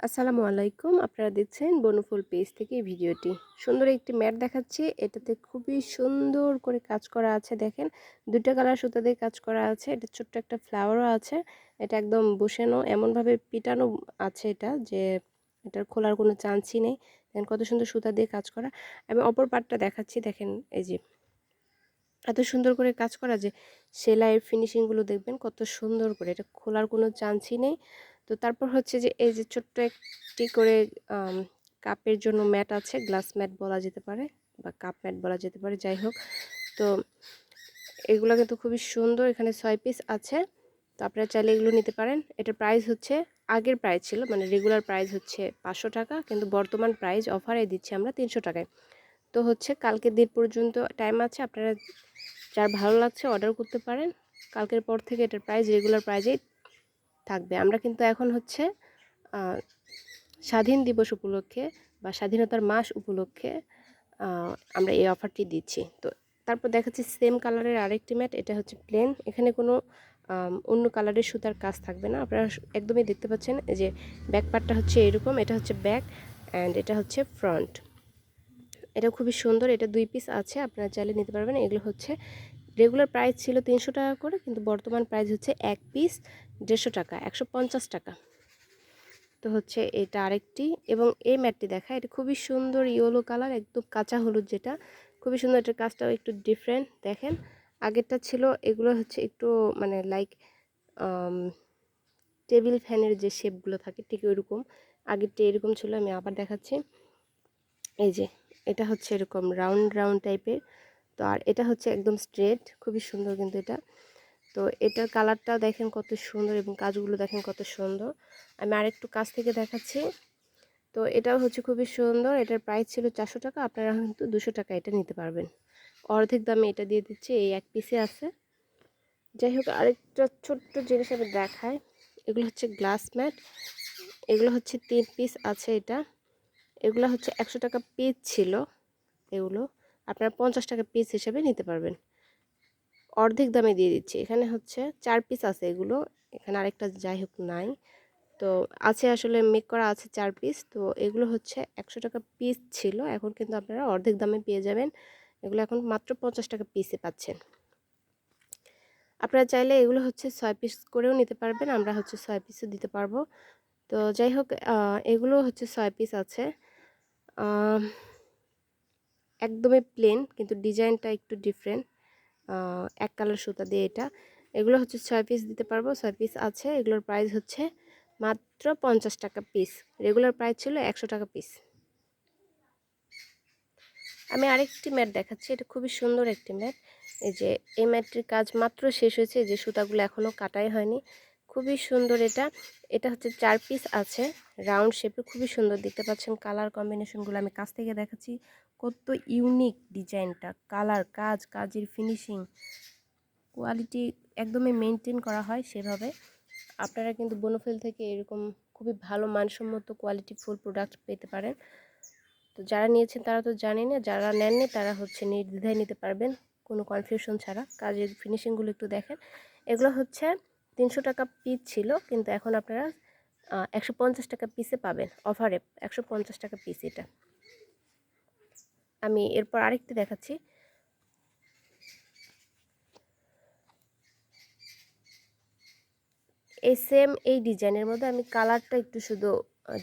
আসসালামু আলাইকুম। আপনারা দেখছেন বনফুল পেজ থেকে এই ভিডিওটি। সুন্দর একটি ম্যাট দেখাচ্ছি। এটাতে খুবই সুন্দর করে কাজ করা আছে দেখেন। ২ টা কালার সুতা দিয়ে কাজ করা আছে। এটা ছোট্ট একটা ফ্লাওয়ারও আছে। এটা একদম বসানো এমনভাবে পিটানো আছে এটা যে এটার খোলার কোনো চান্সই নেই। দেখেন কত সুন্দর সুতা দিয়ে কাজ করা। আমি অপর পার্টটা দেখাচ্ছি দেখেন এই যে এত সুন্দর করে কাজ করা যে সেলাইয়ের ফিনিশিংগুলো দেখবেন কত সুন্দর করে, এটা খোলার কোনো চান্সই নেই। তো তারপর হচ্ছে যে এই যে ছোট্ট একটি করে আম কাপের জন্য ম্যাট আছে, গ্লাস ম্যাট বলা যেতে পারে বা কাপ ম্যাট বলা যেতে পারে, যাই হোক। তো এগুলো কিন্তু খুবই সুন্দর, এখানে ৬ পিস আছে। তো আপনারা চাইলে এগুলো নিতে পারেন। এটার প্রাইস হচ্ছে, আগের প্রাইস ছিল মানে রেগুলার প্রাইস হচ্ছে ৫০০ টাকা, কিন্তু বর্তমান প্রাইস অফারে দিচ্ছি আমরা ৩০০ টাকায়। তো হচ্ছে কালকে দিন পর্যন্ত টাইম আছে, আপনারা যার ভালো লাগছে অর্ডার করতে পারেন। কালকের পর থেকে এটার প্রাইস রেগুলার প্রাইজেই থাকবে। আমরা কিন্তু এখন হচ্ছে স্বাধীন দিবস উপলক্ষে বা স্বাধীনতার মাস উপলক্ষে আমরা এই অফারটি দিচ্ছি। তো তারপর দেখাচ্ছি সেম কালারের আরেকটি ম্যাট। এটা হচ্ছে প্লেন, এখানে কোনো অন্য কালারের সুতার কাজ থাকবে না। আপনারা একদমই দেখতে পাচ্ছেন যে ব্যাক পার্টটা হচ্ছে এরকম, এটা হচ্ছে ব্যাক অ্যান্ড এটা হচ্ছে ফ্রন্ট। এটা খুবই সুন্দর, এটা ২ পিস আছে, আপনারা চাইলে নিতে পারবেন। এগুলো হচ্ছে রেগুলার প্রাইস ছিল ৩০০ টাকা করে, কিন্তু বর্তমান প্রাইস হচ্ছে ১ পিস ১৫০ টাকা, ১৫০ টাকা। তো হচ্ছে এটা আরেকটি, এবং এই ম্যাটটি দেখা, এটা খুবই সুন্দর ইয়েলো কালার, একদম কাঁচা হলুদ, যেটা খুবই সুন্দর। এটার কাজটাও একটু ডিফারেন্ট দেখেন। আগেরটা ছিল এগুলো হচ্ছে একটু মানে লাইক টেবিল ফ্যানের যে শেপগুলো থাকে ঠিক ওইরকম। আগেরটা এরকম ছিল, আমি আবার দেখাচ্ছি। এই যে এটা হচ্ছে এরকম রাউন্ড রাউন্ড টাইপের। তো আর এটা হচ্ছে একদম স্ট্রেট, খুবই সুন্দর কিন্তু এটা। তো এটার কালারটা দেখেন কত সুন্দর এবং কাজগুলো দেখেন কত সুন্দর। আমি আরেকটু কাছ থেকে দেখাচ্ছি। তো এটাও হচ্ছে খুবই সুন্দর, এটার প্রাইস ছিল ৪০০ টাকা, আপনারা কিন্তু ২০০ টাকা এটা নিতে পারবেন। অর্ধেক দামে এটা দিয়ে দিচ্ছি, এই এক পিসে আছে। যাই হোক, আরেকটা ছোট্ট জিনিস আমি দেখাই। এগুলো হচ্ছে গ্লাস ম্যাট, এগুলো হচ্ছে ৩ পিস আছে এটা। এগুলো হচ্ছে ১০০ টাকা পিস ছিল। এগুলো আপনারা ৫০ টাকা পিস হিসেবে নিতে পারবেন। অর্ধেক দামে দিয়ে দিচ্ছি। এখানে হচ্ছে ৪ পিস আছে এগুলো। এখানে আরেকটা যাই হোক নাই। তো আছে আসলে মেক করা আছে ৪ পিস। তো এগুলো হচ্ছে ১০০ টাকা পিস ছিল। এখন কিন্তু আপনারা অর্ধেক দামে পেয়ে যাবেন। এগুলো এখন মাত্র ৫০ টাকা পিসে পাচ্ছেন। আপনারা চাইলে এগুলো হচ্ছে ৬ পিস করেও নিতে পারবেন। আমরা হচ্ছে ৬ পিসও দিতে পারবো। তো যাই হোক, এগুলো হচ্ছে ৬ পিস আছে। আ একদমই প্লেন, কিন্তু ডিজাইনটা একটু ডিফারেন্ট। এক কালার সুতা দিয়ে এটা। এগুলো হচ্ছে ৬ পিস দিতে পারবো, ৬ পিস আছে। এগুলোর প্রাইস হচ্ছে মাত্র ৫০ টাকা পিস। রেগুলার প্রাইস ছিল ১০০ টাকা পিস। আমি আরেকটি ম্যাট দেখাচ্ছি, এটা খুবই সুন্দর একটি ম্যাট। এই যে এই ম্যাটটির কাজ মাত্র শেষ হয়েছে, এই যে সুতাগুলো এখনও কাটাই হয়নি। খুবই সুন্দর এটা। এটা হচ্ছে ৪ পিস আছে, রাউন্ড শেপের, খুবই সুন্দর দেখতে পাচ্ছেন। কালার কম্বিনেশনগুলো আমি কাছ থেকে দেখাচ্ছি, কত ইউনিক ডিজাইনটা, কালার, কাজ, কাজের ফিনিশিং, কোয়ালিটি একদমই মেনটেন করা হয় সেভাবে। আপনারা কিন্তু বনফুল থেকে এরকম খুবই ভালো মানসম্মত কোয়ালিটি ফুল প্রোডাক্ট পেতে পারেন। তো যারা নিয়েছেন তারা তো জানেন, না যারা নেননি তারা হচ্ছে নির্দ্বিধায় নিতে পারবেন, কোনো কনফিউশন ছাড়া। কাজের ফিনিশিংগুলো একটু দেখেন। এগুলো হচ্ছে ৩০০ টাকা পিস ছিল, কিন্তু এখন আপনারা ১৫০ টাকা পিসে পাবেন অফারে। ১৫০ টাকা পিস এটা। আমি এরপর আরেকটি দেখাচ্ছি। এই সেম এই ডিজাইনের মধ্যে আমি কালারটা একটু শুধু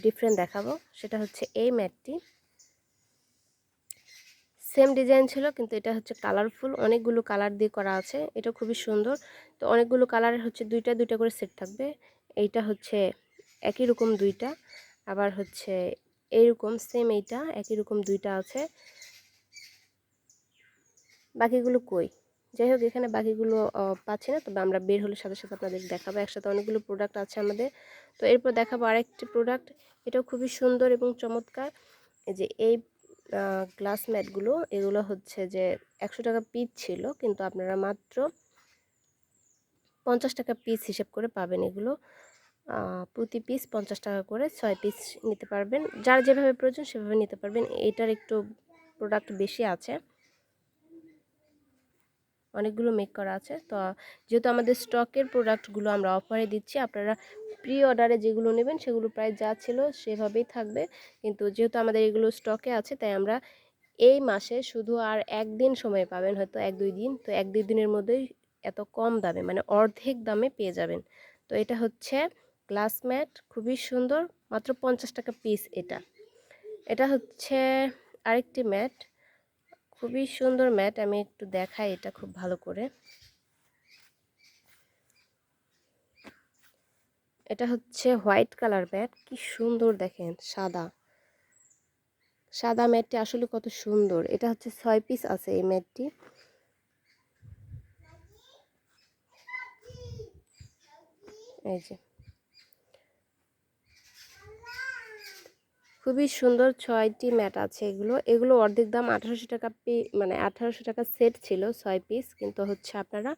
ডিফারেন্ট দেখাবো। সেটা হচ্ছে এই ম্যাটটি সেম ডিজাইন ছিল, কিন্তু এটা হচ্ছে কালারফুল, অনেকগুলো কালার দিয়ে করা আছে। এটা খুবই সুন্দর। তো অনেকগুলো কালারের হচ্ছে দুইটা দুইটা করে সেট থাকবে। এইটা হচ্ছে একই রকম দুইটা, আবার হচ্ছে এইরকম সেম এইটা একই রকম দুইটা আছে। বাকিগুলো কই? যাই হোক, এখানে বাকিগুলো পাচ্ছি না, তবে আমরা বের হলে সাথে সাথে আপনাদের দেখাবো। একসাথে অনেকগুলো প্রোডাক্ট আছে আমাদের। তো এরপর দেখাবো আরেকটি প্রোডাক্ট, এটাও খুবই সুন্দর এবং চমৎকার। এই যে এই গ্লাস ম্যাটগুলো, এগুলো হচ্ছে যে ১০০ টাকা পিস ছিল, কিন্তু আপনারা মাত্র ৫০ টাকা পিস হিসেব করে পাবেন এগুলো। প্রতি পিস ৫০ টাকা করে ৬ পিস নিতে পারবেন। যার যেভাবে প্রয়োজন সেভাবে নিতে পারবেন। এটার একটু প্রোডাক্ট বেশি আছে। অনেকগুলো মেক করা আছে। তো যেহেতু আমাদের স্টকের প্রোডাক্টগুলো আমরা অফারে দিচ্ছি, আপনারা প্রি অর্ডারে যেগুলো নেবেন সেগুলো প্রায় যা ছিল সেভাবেই থাকবে। কিন্তু যেহেতু আমাদের এগুলো স্টকে আছে, তাই আমরা এই মাসে শুধু আর একদিন সময় পাবেন, হয়তো 1-2 দিন। তো 1-2 দিনের মধ্যেই এত কম দামে, মানে অর্ধেক দামে পেয়ে যাবেন। তো এটা হচ্ছে গ্লাস ম্যাট, খুবই সুন্দর, মাত্র 50 টাকা পিস এটা। এটা হচ্ছে আরেকটি ম্যাট, খুবই সুন্দর ম্যাট। আমি একটু দেখাই এটা খুব ভালো করে। এটা হচ্ছে হোয়াইট কালার ম্যাট, কি সুন্দর দেখেন, সাদা সাদা ম্যাটটি আসলে কত সুন্দর। এটা হচ্ছে 6 পিস আছে এই ম্যাটটি। এই যে খুবই সুন্দর 6টি ম্যাট আছে। এগুলো অর্ধেক দাম 1800 টাকা মানে 1800 টাকা সেট ছিল 6 পিস, কিন্তু হচ্ছে আপনারা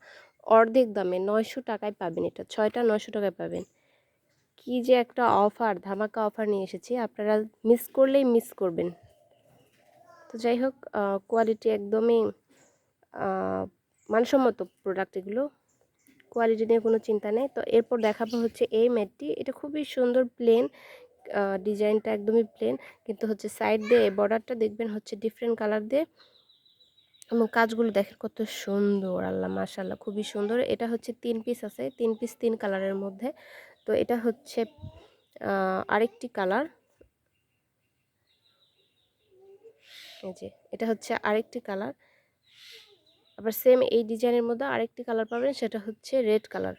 অর্ধেক দামে 900 টাকায় পাবেন। এটা 6টা 900 টাকায় পাবেন। কি যে একটা অফার, ধামাকা অফার নিয়ে এসেছি, আপনারা মিস করলেই মিস করবেন। তো যাই হোক, কোয়ালিটি একদমই মানসম্মত প্রোডাক্ট এগুলো, কোয়ালিটি নিয়ে কোনো চিন্তা নেই। তো এরপর দেখাবো হচ্ছে এই ম্যাটটি। এটা খুবই সুন্দর, প্লেন ডিজাইনটা একদমই প্লেন, কিন্তু হচ্ছে সাইড দিয়ে বর্ডারটা দেখবেন হচ্ছে ডিফারেন্ট কালার দিয়ে, এবং কাজগুলো দেখেন কত সুন্দর, আল্লাহ মাশাআল্লাহ, খুবই সুন্দর। এটা হচ্ছে 3 পিস আছে, 3 পিস 3 কালারের মধ্যে। তো এটা হচ্ছে আরেকটি কালার, এই যে এটা হচ্ছে আরেকটি কালার। আবার সেম এই ডিজাইনের মধ্যে আরেকটি কালার পাবেন, সেটা হচ্ছে রেড কালার,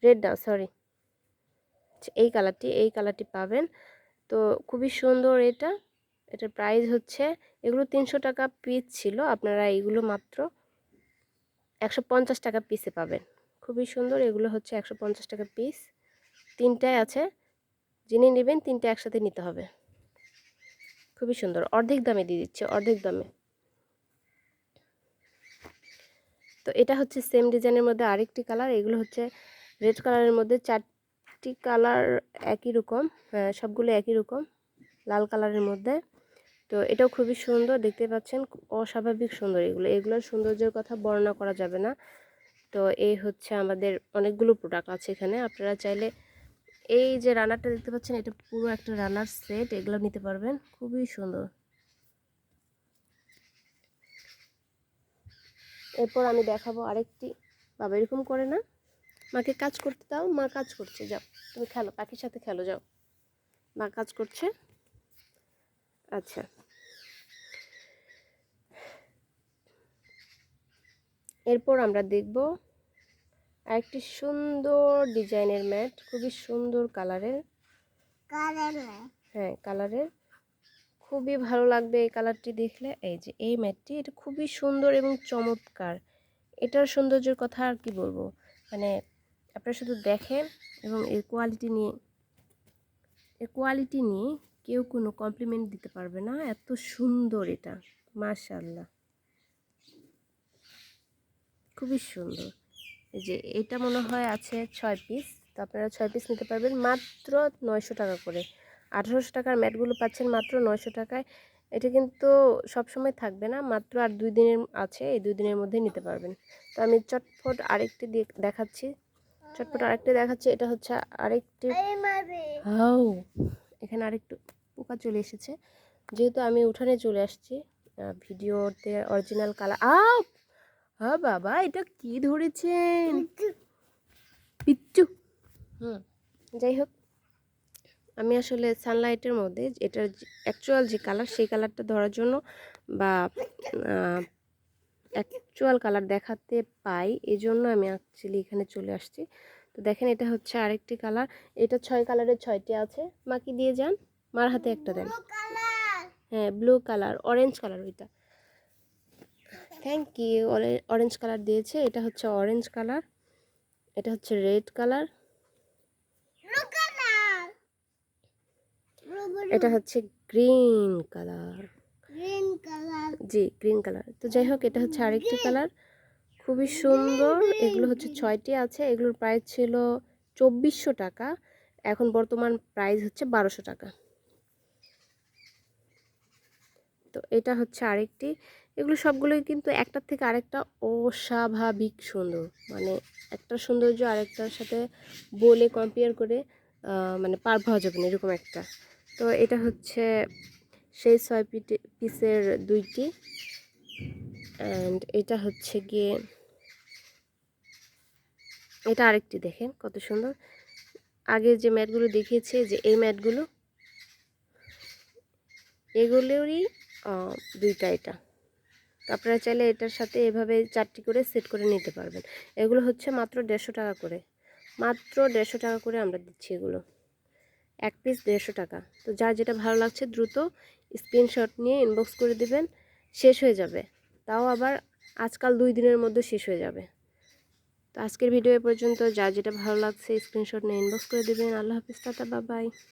রেড না সরি, এই কালারটি পাবেন। তো খুবই সুন্দর এটা। এটার প্রাইস হচ্ছে, এগুলো 300 টাকা পিস ছিল, আপনারা এগুলো মাত্র 150 টাকা পিসে পাবেন। খুবই সুন্দর, এগুলো হচ্ছে 150 টাকা পিস। 3টায় আছে, যিনি নেবেন 3টে একসাথে নিতে হবে। খুবই সুন্দর, অর্ধেক দামে দিয়ে দিচ্ছে, অর্ধেক দামে। তো এটা হচ্ছে সেম ডিজাইনের মধ্যে আরেকটি কালার। এগুলো হচ্ছে রেড কালারের মধ্যে 4টি কালার একই রকম, সবগুলো একই রকম, লাল কালারের মধ্যে। তো এটাও খুবই সুন্দর, দেখতে পাচ্ছেন অস্বাভাবিক সুন্দর। এগুলোর সৌন্দর্যের কথা বর্ণনা করা যাবে না। তো এই হচ্ছে আমাদের অনেকগুলো প্রোডাক্ট আছে এখানে, আপনারা চাইলে এই যে রানারটা দেখতে পাচ্ছেন, এটা পুরো একটা রানার সেট, এগুলো নিতে পারবেন, খুবই সুন্দর। এরপর আমি দেখাবো আরেকটি। বাবা এরকম করে না, মাকে কাজ করতে দাও, মা কাজ করছে, যাও তুমি খেলো, পাখির সাথে খেলো, যাও, মা কাজ করছে। আচ্ছা, এরপর আমরা দেখব আরেকটি সুন্দর ডিজাইনের ম্যাট, খুবই সুন্দর কালারের, হ্যাঁ কালারের, খুবই ভালো লাগবে এই কালারটি দেখলে। এই যে এই ম্যাটটি, এটা খুবই সুন্দর এবং চমৎকার। এটার সৌন্দর্যের কথা আর কি বলবো, মানে আপনারা শুধু দেখেন, এবং এর কোয়ালিটি নিয়ে কেউ কোনো কমপ্লিমেন্ট দিতে পারবে না, এত সুন্দর এটা, মাশাআল্লাহ, খুবই সুন্দর। এই যে এটা মনে হয় আছে 6 পিস, তো আপনারা 6 পিস নিতে পারবেন মাত্র 900 টাকা করে। 1800 টাকার ম্যাটগুলো পাচ্ছেন মাত্র 900 টাকায়। এটা কিন্তু সবসময় থাকবে না, মাত্র আর 2 দিনের আছে, এই 2 দিনের মধ্যেই নিতে পারবেন। তো আমি চটপট আরেকটি দেখাচ্ছি, এটা হচ্ছে আরেকটি। হাউ, এখানে আরেকটু পোকা চলে এসেছে, যেহেতু আমি উঠানে চলে আসছি, ভিডিওতে অরিজিনাল কালার। হ্যাঁ বাবা, এটা কি ধরেছেন, পিচ্চু। যাই হোক, আমি আসলে সানলাইটের মধ্যে এটার অ্যাকচুয়াল যে কালার, সেই কালারটা ধরার জন্য, বা অ্যাকচুয়াল কালার দেখাতে পাই, এই জন্য আমি অ্যাকচুয়ালি এখানে চলে আসছি। তো দেখেন, এটা হচ্ছে আরেকটি কালার। এটা 6 কালারের 6টি আছে। মা কি দিয়ে যান, মার হাতে একটা দেন। হ্যাঁ ব্লু কালার, অরেঞ্জ কালার ওইটা, থ্যাংক ইউ। অরেঞ্জ কালার দিয়েছে, এটা হচ্ছে অরেঞ্জ কালার, এটা হচ্ছে রেড কালার, এটা হচ্ছে গ্রিন কালার, জি গ্রিন কালার। তো যাই হোক, এটা হচ্ছে আরেকটি কালার, খুবই সুন্দর। এগুলো হচ্ছে 6টি আছে, এগুলোর প্রাইস ছিল 2400 টাকা, এখন বর্তমান প্রাইস হচ্ছে 1200 টাকা। তো এটা হচ্ছে আরেকটি। এগুলো সবগুলোই কিন্তু একটার থেকে আরেকটা অস্বাভাবিক সুন্দর, মানে একটা সৌন্দর্য আরেকটার সাথে বলে কম্পেয়ার করে মানে পার পাওয়া যাবে না এরকম একটা। তো এটা হচ্ছে সেই 6 পিসের 2টি। অ্যান্ড এটা হচ্ছে গিয়ে এটা আরেকটি, দেখেন কত সুন্দর। আগে যে ম্যাটগুলো দেখিয়েছি, যে এই ম্যাটগুলো, এগুলোরই 2টা এটা। তো আপনারা চাইলে এটার সাথে এভাবে 4টি করে সেট করে নিতে পারবেন। এগুলো হচ্ছে মাত্র 150 টাকা করে, মাত্র 150 টাকা করে আমরা দিচ্ছি এগুলো, এক পিস 150 টাকা। তো যার যেটা ভালো লাগছে দ্রুত স্ক্রিনশট নিয়ে ইনবক্স করে দিবেন, শেষ হয়ে যাবে। তাও আবার আজকাল 2 দিনের মধ্যে শেষ হয়ে যাবে। তো আজকের ভিডিও এ পর্যন্ত। যার যেটা ভালো লাগছে স্ক্রিনশট নিয়ে ইনবক্স করে দিবেন। আল্লাহ হাফিজ, টাটা, বাই বাই।